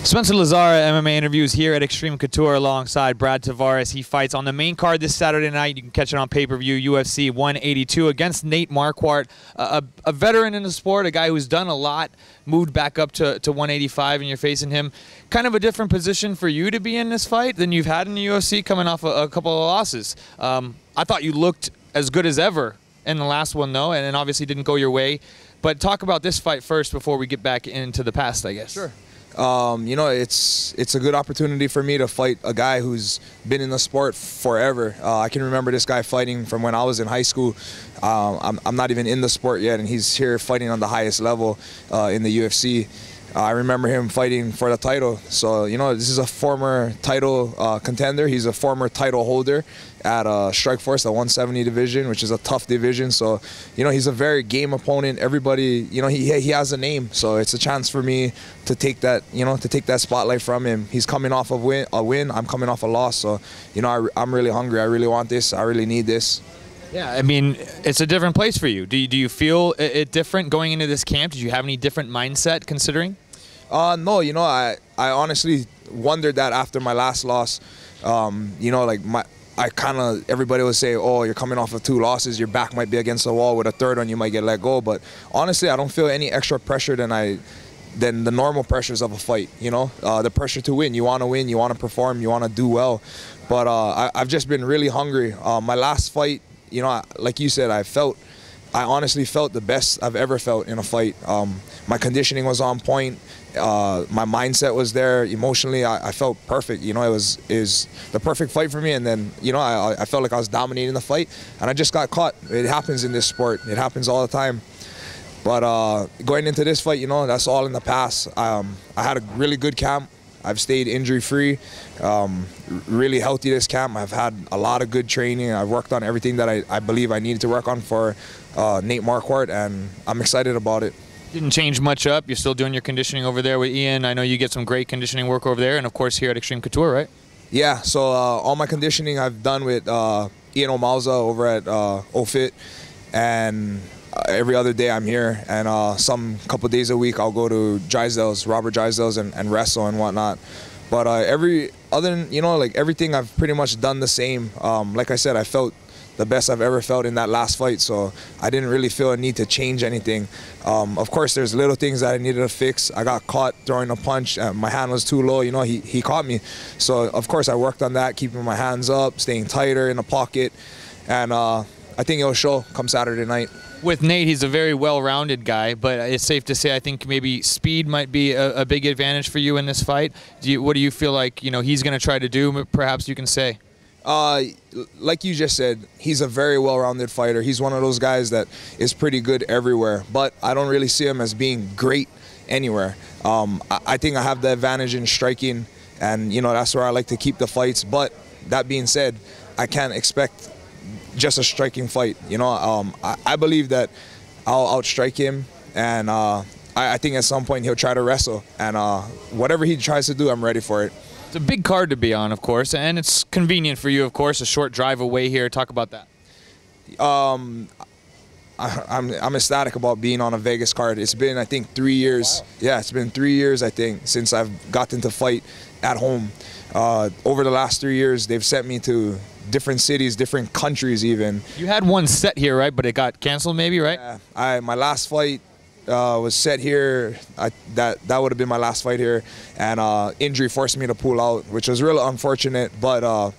Spencer Lazara MMA interviews here at Extreme Couture alongside Brad Tavares. He fights on the main card this Saturday night. You can catch it on pay-per-view, UFC 182 against Nate Marquardt, a veteran in the sport, a guy who's done a lot, moved back up to 185, and you're facing him. Kind of a different position for you to be in this fight than you've had in the UFC, coming off a couple of losses. I thought you looked as good as ever in the last one, though, and obviously didn't go your way. But talk about this fight first before we get back into the past, I guess. Sure. You know, it's a good opportunity for me to fight a guy who's been in the sport forever. I can remember this guy fighting from when I was in high school. I'm not even in the sport yet, and he's here fighting on the highest level in the UFC. I remember him fighting for the title. So, you know, this is a former title contender. He's a former title holder at Strikeforce, the 170 division, which is a tough division. So, you know, he's a very game opponent. Everybody, you know, he has a name. So it's a chance for me to take that, you know, to take that spotlight from him. He's coming off of a win. I'm coming off a loss. So, you know, I'm really hungry. I really want this. I really need this. Yeah, I mean, it's a different place for you. Do you feel it different going into this camp? Did you have any different mindset considering? No, you know, I honestly wondered that after my last loss. You know, like everybody would say, oh, you're coming off of 2 losses, your back might be against the wall, with a third one you might get let go. But honestly, I don't feel any extra pressure than the normal pressures of a fight, you know. The pressure to win, you want to perform, you want to do well. But I've just been really hungry. My last fight, you know, like you said, I honestly felt the best I've ever felt in a fight. My conditioning was on point. My mindset was there. Emotionally, I felt perfect. You know, it was the perfect fight for me. And then, you know, I felt like I was dominating the fight, and I just got caught. It happens in this sport. It happens all the time. But going into this fight, you know, that's all in the past. I had a really good camp. I've stayed injury-free, really healthy this camp. I've had a lot of good training. I've worked on everything that I believe I needed to work on for Nate Marquardt, and I'm excited about it. Didn't change much up. You're still doing your conditioning over there with Ian. I know you get some great conditioning work over there, and of course here at Extreme Couture, right? Yeah, so all my conditioning I've done with Ian O'Malza over at OFIT, and every other day I'm here, and some couple days a week I'll go to Robert Drysdale's and wrestle and whatnot. But other than, you know, like everything I've pretty much done the same. Like I said, I felt the best I've ever felt in that last fight, so I didn't really feel a need to change anything. Of course, there's little things that I needed to fix. I got caught throwing a punch. My hand was too low. You know, he caught me. So, of course, I worked on that, keeping my hands up, staying tighter in the pocket, and I think it'll show come Saturday night. With Nate, he's a very well-rounded guy, but it's safe to say I think maybe speed might be a big advantage for you in this fight. What do you feel like, you know, he's going to try to do, perhaps you can say? Like you just said, he's a very well-rounded fighter. He's one of those guys that is pretty good everywhere, but I don't really see him as being great anywhere. I think I have the advantage in striking, and, you know, that's where I like to keep the fights. But that being said, I can't expect just a striking fight. You know, I believe that I'll outstrike him, and I think at some point he'll try to wrestle, and whatever he tries to do, I'm ready for it. It's a big card to be on, of course, and it's convenient for you, of course, a short drive away here. Talk about that. I'm ecstatic about being on a Vegas card. It's been, I think, 3 years. Wow. Yeah, it's been 3 years, I think, since I've gotten to fight at home. Over the last 3 years, they've sent me to different cities, different countries even. You had one set here, right? But it got canceled maybe, right? Yeah, my last fight was set here. That would have been my last fight here, and injury forced me to pull out, which was really unfortunate. But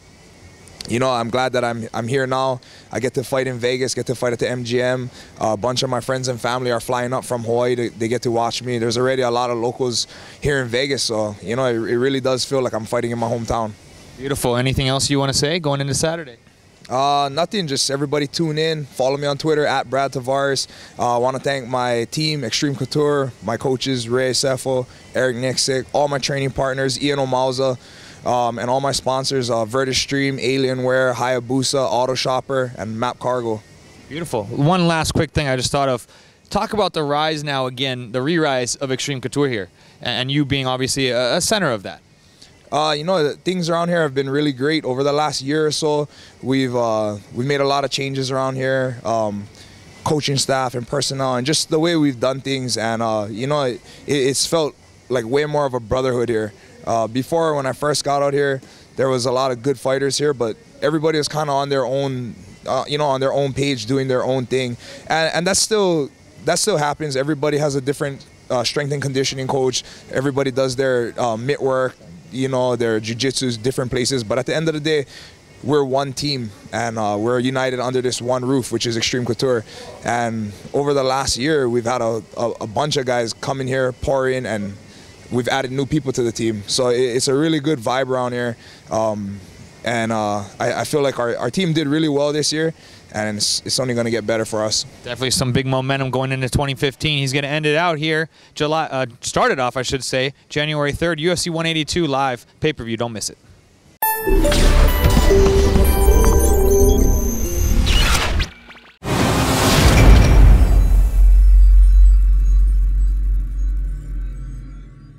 you know, I'm glad that I'm here now. I get to fight in Vegas, get to fight at the MGM. A bunch of my friends and family are flying up from Hawaii. They get to watch me. There's already a lot of locals here in Vegas, so, you know, it really does feel like I'm fighting in my hometown. Beautiful. Anything else you want to say going into Saturday? Nothing, just everybody tune in. Follow me on Twitter at Brad Tavares. I want to thank my team, Extreme Couture, my coaches, Ray Sefo, Eric Nixick, all my training partners, Ian O'Malza, and all my sponsors, VertiStream, Alienware, Hayabusa, Auto Shopper, and Map Cargo. Beautiful. One last quick thing I just thought of. Talk about the rise now again, the re-rise of Extreme Couture here, and you being obviously a center of that. You know, things around here have been really great over the last year or so. We've made a lot of changes around here, coaching staff and personnel, and just the way we've done things. And you know, it's felt like way more of a brotherhood here. Before, when I first got out here, there was a lot of good fighters here, but everybody was kind of on their own, on their own page, doing their own thing, and that still happens. Everybody has a different strength and conditioning coach. Everybody does their mitt work, their jiu-jitsu's different places. But at the end of the day, we're one team, and we're united under this one roof, which is Extreme Couture. And over the last year, we've had a bunch of guys come in here, pour in, and we've added new people to the team. So it's a really good vibe around here. And I feel like our team did really well this year, and it's only going to get better for us. Definitely some big momentum going into 2015. He's going to end it out here, started off, I should say, January 3rd, UFC 182 live, pay-per-view. Don't miss it.